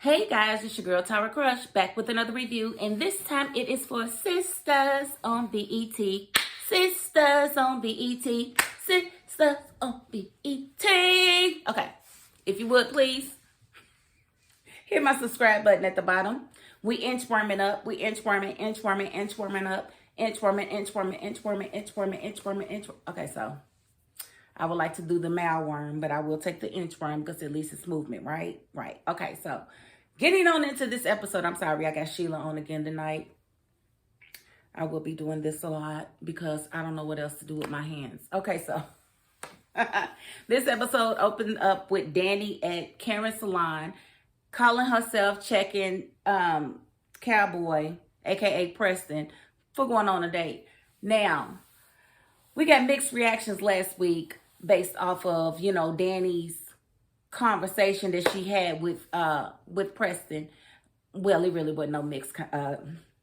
Hey guys, it's your girl Tara Crush back with another review, and this time it is for Sistas on BET. Sistas on BET. Sistas on BET. Okay, if you would please hit my subscribe button at the bottom. We inchworming up. We inchworming up. Inchworming. Okay, so I would like to do the malworm, but I will take the inchworm because at least it's movement, right? Right. Okay, so getting on into this episode. I'm sorry, I got Sheila on again tonight. I will be doing this a lot because I don't know what else to do with my hands. Okay, so this episode opened up with Danny at Karen's salon, calling herself checking Cowboy, aka Preston, for going on a date. Now, we got mixed reactions last week based off of, Danny's conversation that she had with Preston. Well, it really wasn't no mixed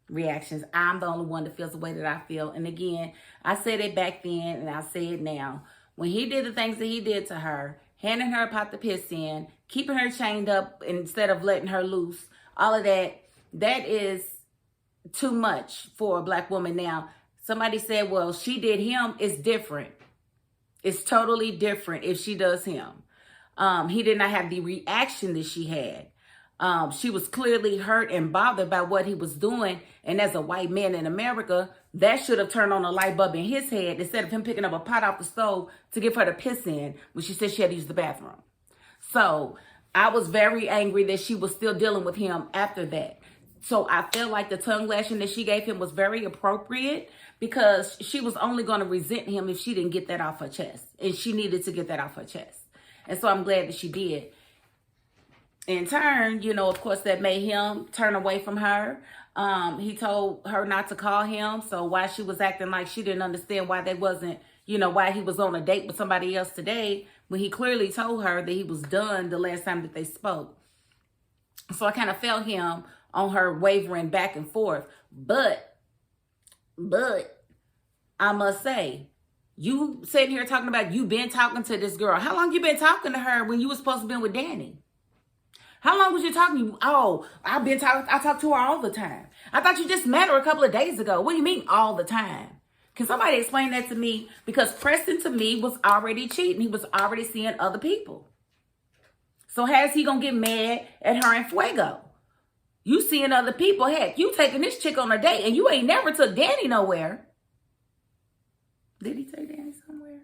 reactions. I'm the only one that feels the way that I feel. And again, I said it back then and I say it now. When he did the things that he did to her, handing her a pot to piss in, keeping her chained up instead of letting her loose, all of that, that is too much for a black woman. Now, somebody said, well, she did him. It's different. It's totally different if she does him. He did not have the reaction that she had. She was clearly hurt and bothered by what he was doing. And as a white man in America, that should have turned on a light bulb in his head instead of him picking up a pot off the stove to give her to piss in when she said she had to use the bathroom. So I was very angry that she was still dealing with him after that. So I feel like the tongue lashing that she gave him was very appropriate because she was only going to resent him if she didn't get that off her chest. And she needed to get that off her chest. And so I'm glad that she did. In turn, of course, that made him turn away from her. He told her not to call him. So why she was acting like she didn't understand why that wasn't, why he was on a date with somebody else today, when he clearly told her that he was done the last time that they spoke. So I kind of felt him on her wavering back and forth. But I must say, you sitting here talking about you been talking to this girl. How long you been talking to her when you were supposed to be with Danny? How long was you talking? Oh, I talk to her all the time. I thought you just met her a couple of days ago. What do you mean all the time? Can somebody explain that to me? Because Preston to me was already cheating. He was already seeing other people. So how's he going to get mad at her and Fuego? You seeing other people. Heck, you taking this chick on a date and you ain't never took Danny nowhere. Did he take Danny somewhere?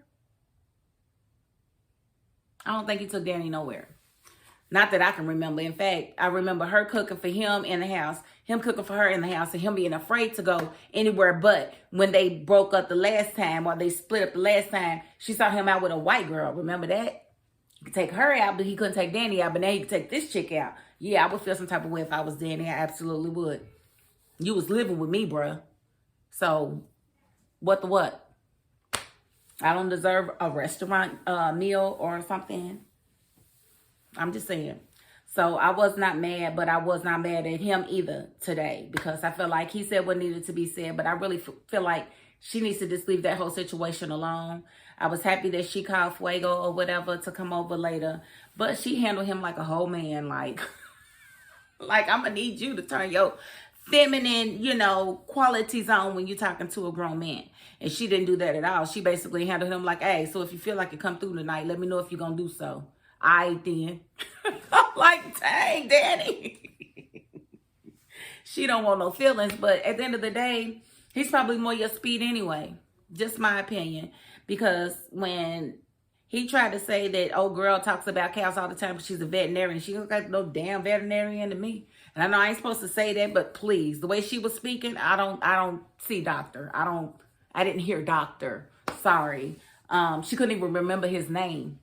I don't think he took Danny nowhere. Not that I can remember. In fact, I remember her cooking for him in the house, him cooking for her in the house, and him being afraid to go anywhere but when they broke up the last time, or they split up the last time, she saw him out with a white girl. Remember that? He could take her out, but he couldn't take Danny out, but now he could take this chick out. Yeah, I would feel some type of way if I was Danny. I absolutely would. You was living with me, bruh. So, what the what? I don't deserve a restaurant meal or something. I'm just saying. So I was not mad, but I was not mad at him either today because I feel like he said what needed to be said, but I really feel like she needs to just leave that whole situation alone. I was happy that she called Fuego or whatever to come over later, but she handled him like a whole man, like I'm going to need you to turn your feminine, qualities on when you're talking to a grown man. And she didn't do that at all. She basically handled him like, hey, so if you feel like you come through tonight, let me know if you're going to do so. I then. I'm like, dang, Danny. She don't want no feelings, but at the end of the day, he's probably more your speed anyway. Just my opinion. Because when he tried to say that old girl talks about cows all the time because she's a veterinarian, she don't got no damn veterinarian to me. And I know I ain't supposed to say that, but please, the way she was speaking, I don't see doctor. I didn't hear doctor. Sorry. She couldn't even remember his name.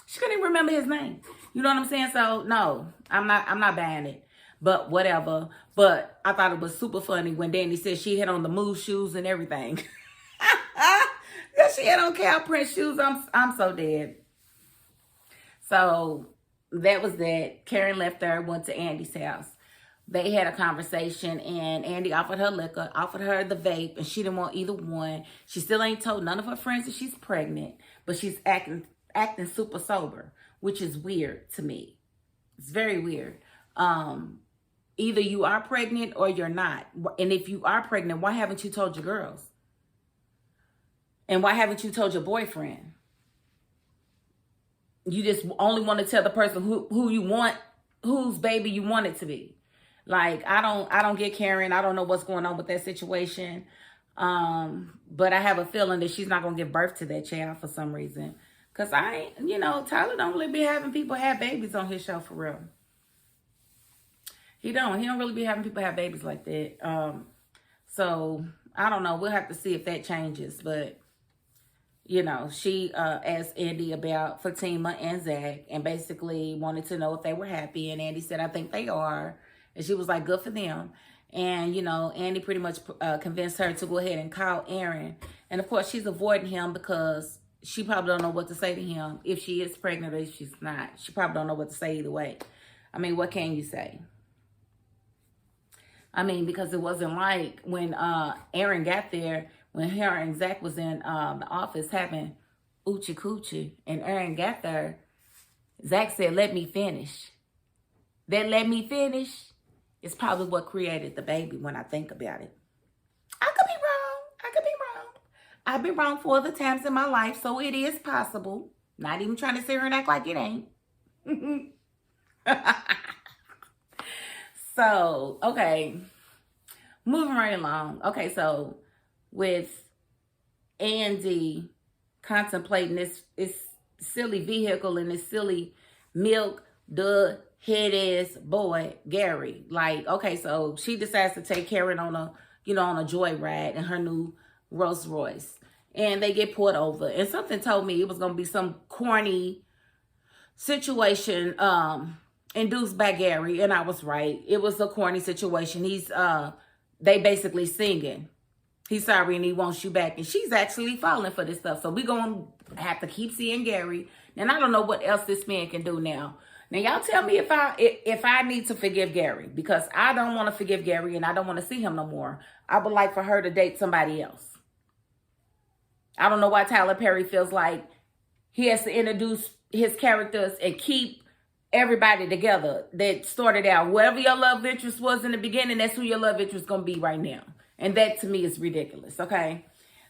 She couldn't even remember his name. You know what I'm saying? So no, I'm not buying it. But whatever. But I thought it was super funny when Danny said she had on the moose shoes and everything. That she had on cow print shoes. I'm so dead. So that was that. Karen left there, went to Andy's house. They had a conversation and Andy offered her liquor, offered her the vape, and she didn't want either one. She still ain't told none of her friends that she's pregnant, but she's acting super sober, which is weird to me. It's very weird. Either you are pregnant or you're not. And if you are pregnant, why haven't you told your girls? And why haven't you told your boyfriend? You just only want to tell the person who you want, whose baby you want it to be. Like, I don't get Karen. I don't know what's going on with that situation. But I have a feeling that she's not going to give birth to that child for some reason. Because Tyler don't really be having people have babies on his show for real. He don't really be having people have babies like that. So I don't know. We'll have to see if that changes. But, she asked Andy about Fatima and Zack and basically wanted to know if they were happy. And Andy said, I think they are. And she was like, good for them. And, Andy pretty much convinced her to go ahead and call Aaron. And, of course, she's avoiding him because she probably don't know what to say to him if she is pregnant or if she's not. She probably don't know what to say either way. I mean, what can you say? I mean, because it wasn't like when Aaron got there, when her and Zack was in the office having oochie coochie, and Aaron got there, Zack said, let me finish. That let me finish is probably what created the baby when I think about it. I could be wrong. I've been wrong for other times in my life, so it is possible. Not even trying to sit here and act like it ain't. So, okay. Moving right along. Okay, so with Andy contemplating this silly vehicle and this silly milk, the head-ass boy, Gary. Like, okay, so she decides to take Karen on a joyride in her new Rolls Royce. And they get pulled over. And something told me it was going to be some corny situation induced by Gary. And I was right. It was a corny situation. They basically singing, he's sorry and he wants you back. And she's actually falling for this stuff. So we're going to have to keep seeing Gary. And I don't know what else this man can do now. Now, y'all tell me if I need to forgive Gary. Because I don't want to forgive Gary and I don't want to see him no more. I would like for her to date somebody else. I don't know why Tyler Perry feels like he has to introduce his characters and keep everybody together that started out. Whoever your love interest was in the beginning, that's who your love interest is going to be right now. And that to me is ridiculous, okay?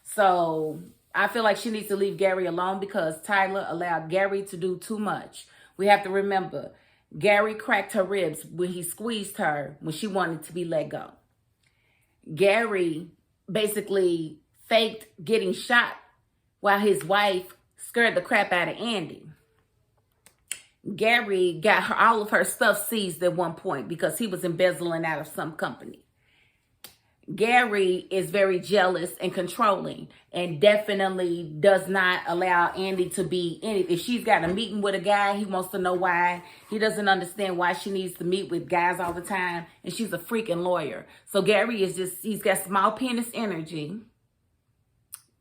So I feel like she needs to leave Gary alone because Tyler allowed Gary to do too much. We have to remember, Gary cracked her ribs when he squeezed her when she wanted to be let go. Gary basically faked getting shot while his wife scared the crap out of Andy. Gary got all of her stuff seized at one point because he was embezzling out of some company. Gary is very jealous and controlling and definitely does not allow Andy to be anything. If she's got a meeting with a guy, he wants to know why. He doesn't understand why she needs to meet with guys all the time. And she's a freaking lawyer. So Gary he's got small penis energy.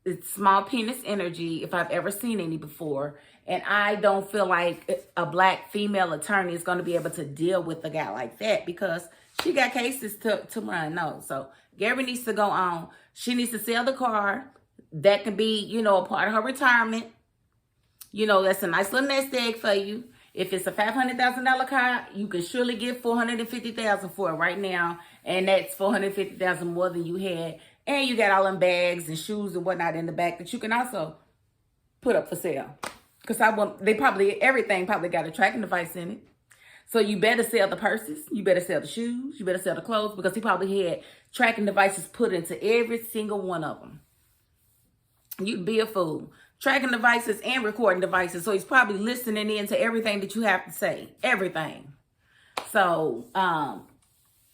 It's small penis energy if I've ever seen any before. And I don't feel like a black female attorney is going to be able to deal with a guy like that because she got cases to run. No. So Gary needs to go on. She needs to sell the car. That can be, a part of her retirement. That's a nice little nest egg for you. If it's a $500,000 car, you can surely get $450,000 for it right now. And that's $450,000 more than you had. And you got all them bags and shoes and whatnot in the back that you can also put up for sale. Because everything probably got a tracking device in it. So you better sell the purses. You better sell the shoes. You better sell the clothes because he probably had tracking devices put into every single one of them. You'd be a fool. Tracking devices and recording devices. So he's probably listening in to everything that you have to say. Everything. So,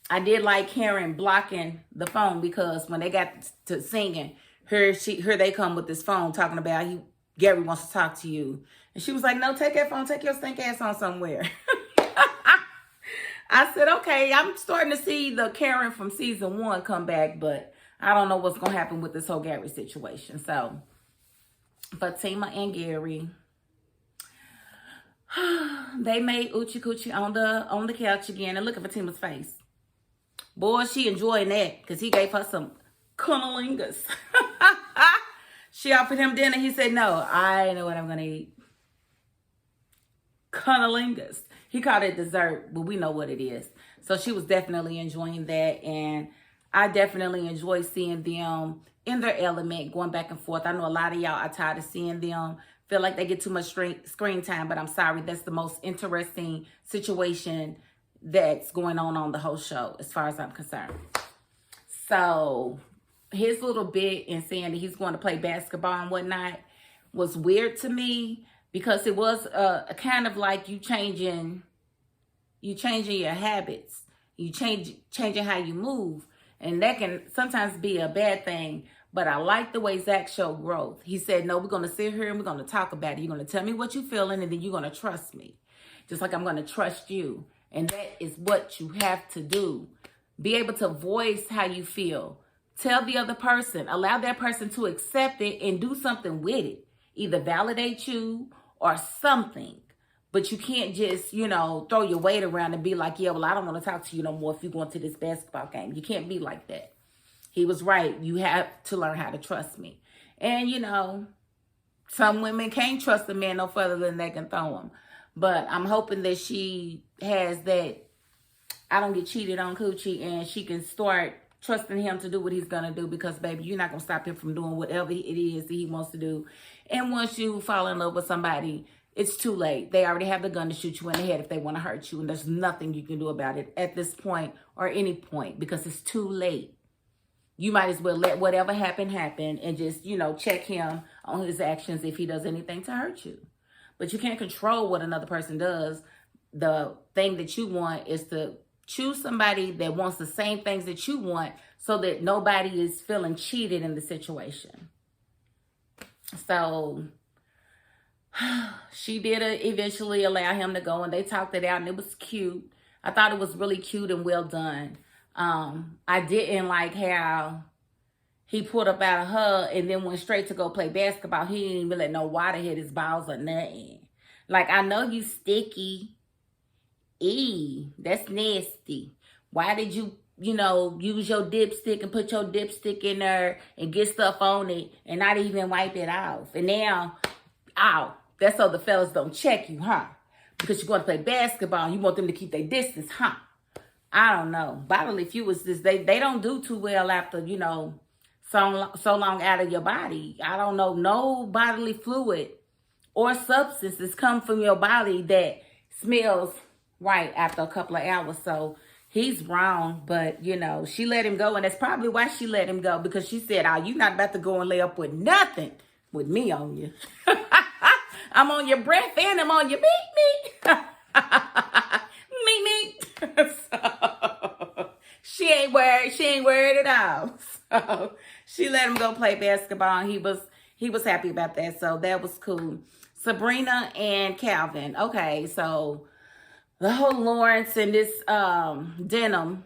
I did like Karen blocking the phone because when they got to singing, here they come with this phone talking about Gary wants to talk to you. And she was like, no, take that phone, take your stink ass on somewhere. I said, okay, I'm starting to see the Karen from season 1 come back, but I don't know what's going to happen with this whole Gary situation. So, Fatima and Gary, they made Oochie Coochie on the couch again. And look at Fatima's face. Boy, she enjoying that because he gave her some cunnilingus. She offered him dinner. He said, no, I know what I'm going to eat. cunnilingus. He called it dessert, but we know what it is. So she was definitely enjoying that. And I definitely enjoy seeing them in their element, going back and forth. I know a lot of y'all are tired of seeing them, feel like they get too much screen time, but I'm sorry. That's the most interesting situation that's going on the whole show, as far as I'm concerned. So his little bit in saying that he's going to play basketball and whatnot was weird to me, because it was a kind of like you changing your habits, you changing how you move, and that can sometimes be a bad thing. But I like the way Zack showed growth. He said, no, we're going to sit here and we're going to talk about it. You're going to tell me what you're feeling, and then you're going to trust me, just like I'm going to trust you. And that is what you have to do. Be able to voice how you feel. Tell the other person, allow that person to accept it and do something with it. Either validate you or something. But you can't just, throw your weight around and be like, yeah, well, I don't want to talk to you no more if you're going to this basketball game. You can't be like that. He was right. You have to learn how to trust me. And, some women can't trust a man no further than they can throw him. But I'm hoping that she has that I don't get cheated on coochie, and she can start trusting him to do what he's going to do, because, baby, you're not going to stop him from doing whatever it is that he wants to do. And once you fall in love with somebody, it's too late. They already have the gun to shoot you in the head if they want to hurt you, and there's nothing you can do about it at this point or any point, because it's too late. You might as well let whatever happen and just, check him on his actions if he does anything to hurt you. But you can't control what another person does. The thing that you want is to choose somebody that wants the same things that you want, so that nobody is feeling cheated in the situation. So she did eventually allow him to go, and they talked it out, and it was cute. I thought it was really cute and well done. I didn't like how he pulled up out of her and then went straight to go play basketball. He didn't even let no water hit his balls or nothing. Like, I know you sticky. That's nasty. Why did you, use your dipstick and put your dipstick in there and get stuff on it and not even wipe it off? And now, that's so the fellas don't check you, huh? Because you're going to play basketball and you want them to keep their distance, huh? I don't know. Bodily fluids, they don't do too well after, so long out of your body. I don't know. No bodily fluid or substances come from your body that smells right after a couple of hours. So he's wrong, but, she let him go. And that's probably why she let him go, because she said, you're not about to go and lay up with nothing with me on you. I'm on your breath and I'm on your meat. meat. So she ain't worried at all. So she let him go play basketball, and he was happy about that. So that was cool. Sabrina and Calvin. Okay, so the whole Lawrence and this Denim,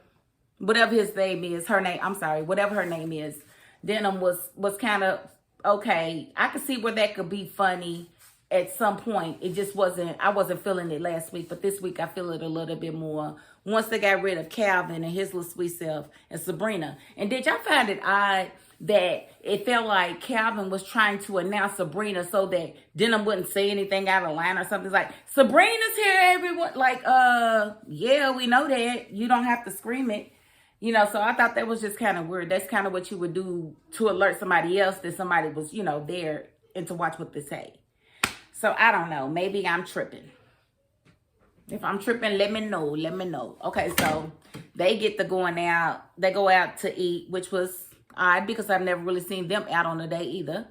whatever his name is, whatever her name is, Denim was kind of okay. I could see where that could be funny at some point. It just I wasn't feeling it last week, but this week I feel it a little bit more. Once they got rid of Calvin and his little sweet self and Sabrina. And did y'all find it odd that it felt like Calvin was trying to announce Sabrina so that Denim wouldn't say anything out of line or something? It's like, Sabrina's here, everyone. Like, yeah, we know that. You don't have to scream it. So I thought that was just kind of weird. That's kind of what you would do to alert somebody else that somebody was, there and to watch what they say. So I don't know. Maybe I'm tripping. If I'm tripping, let me know. Okay, so they get to going out. They go out to eat, which was odd because I've never really seen them out on a date either.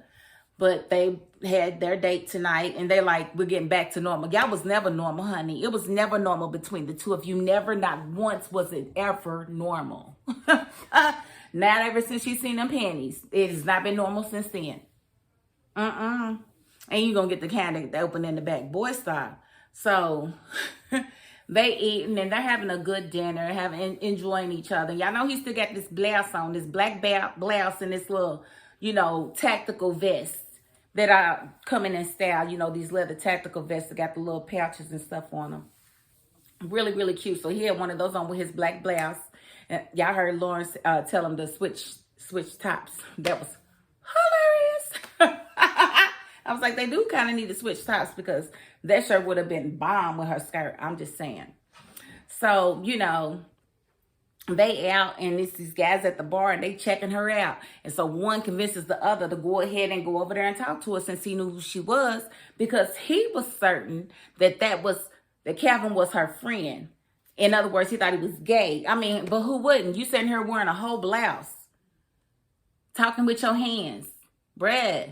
But they had their date tonight, and they like, we're getting back to normal. Y'all was never normal, honey. It was never normal between the two of you. Never, not once was it ever normal. Not ever since she's seen them panties. It has not been normal since then. And you're going to get the kind that open in the back, boy style. So they eating and they're having a good dinner, enjoying each other. Y'all know he still got this blouse on, this black blouse and this little, tactical vest that are coming in style. These leather tactical vests that got the little pouches and stuff on them. Really, really cute. So he had one of those on with his black blouse. And y'all heard Lawrence tell him to switch tops. That was hilarious. I was like, they do kind of need to switch tops because that shirt would have been bomb with her skirt. I'm just saying. So, you know, they out and it's these guys at the bar and they checking her out. And so one convinces the other to go ahead and go over there and talk to her since he knew who she was, because he was certain that Calvin was her friend. In other words, he thought he was gay. I mean, but who wouldn't? You sitting here wearing a whole blouse, talking with your hands. Bruh.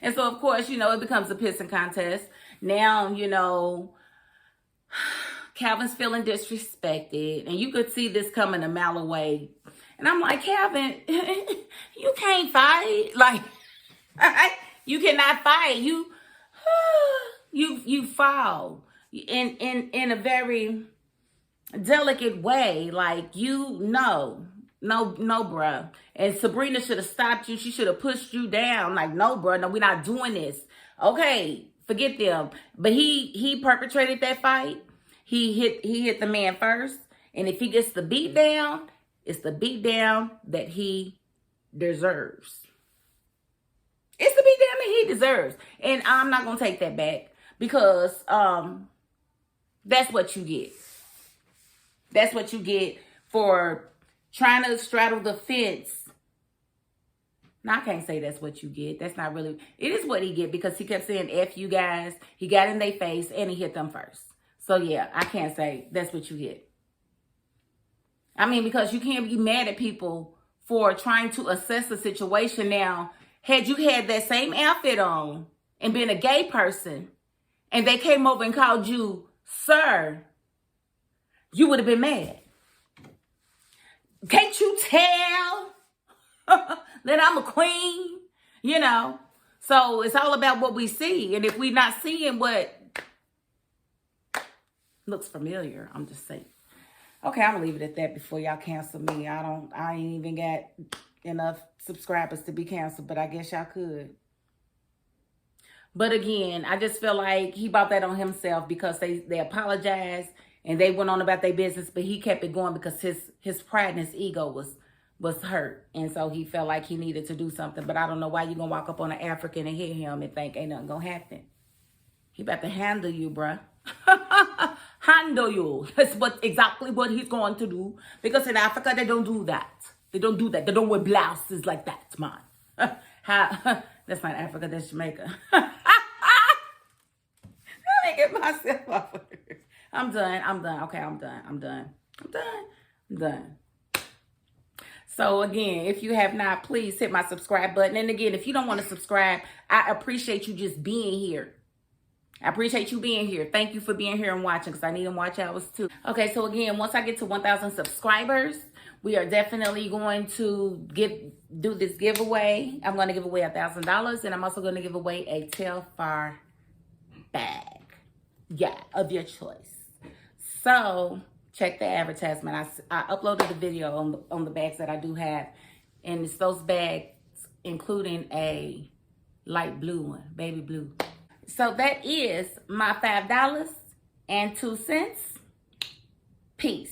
And so, of course, you know, it becomes a pissing contest. Now, you know, Calvin's feeling disrespected. And you could see this coming a mile away. And I'm like, Calvin, you can't fight. Like, you cannot fight. You fall in a very delicate way. Like, no, bruh. And Sabrina should have stopped you. She should have pushed you down. Like, no, bruh, no, we're not doing this. Okay, forget them. But he perpetrated that fight. He hit the man first. And if he gets the beat down, it's the beat down that he deserves. It's the beat down that he deserves. And I'm not going to take that back, because that's what you get. That's what you get for trying to straddle the fence. Now, I can't say that's what you get. That's not really. It is what he get, because he kept saying F you guys. He got in their face and he hit them first. So, yeah, I can't say that's what you get. I mean, because you can't be mad at people for trying to assess the situation. Now, had you had that same outfit on and been a gay person and they came over and called you sir, you would have been mad. Can't you tell that I'm a queen? You know? So it's all about what we see. And if we're not seeing what looks familiar, I'm just saying. Okay, I'm gonna leave it at that before y'all cancel me. I ain't even got enough subscribers to be canceled, but I guess y'all could. But again, I just feel like he brought that on himself, because they apologized and they went on about their business, but he kept it going because his pride and his ego was hurt. And so he felt like he needed to do something. But I don't know why you gonna walk up on an African and hit him and think ain't nothing gonna happen. He about to handle you, bruh. Handle you. That's exactly what he's going to do. Because in Africa, they don't do that. They don't do that. They don't wear blouses like that, man. That's not Africa, that's Jamaica. Let me get myself off of here. I'm done. Okay, I'm done. So again, if you have not, please hit my subscribe button. And again, if you don't want to subscribe, I appreciate you just being here. I appreciate you being here. Thank you for being here and watching, because I need them watch hours too. Okay, so again, once I get to 1,000 subscribers, we are definitely going to do this giveaway. I'm going to give away $1,000, and I'm also going to give away a Telfar bag. Yeah, of your choice. So check the advertisement. I uploaded a video on the bags that I do have, and it's those bags, including a light blue one, baby blue. So that is my $5.02. Peace.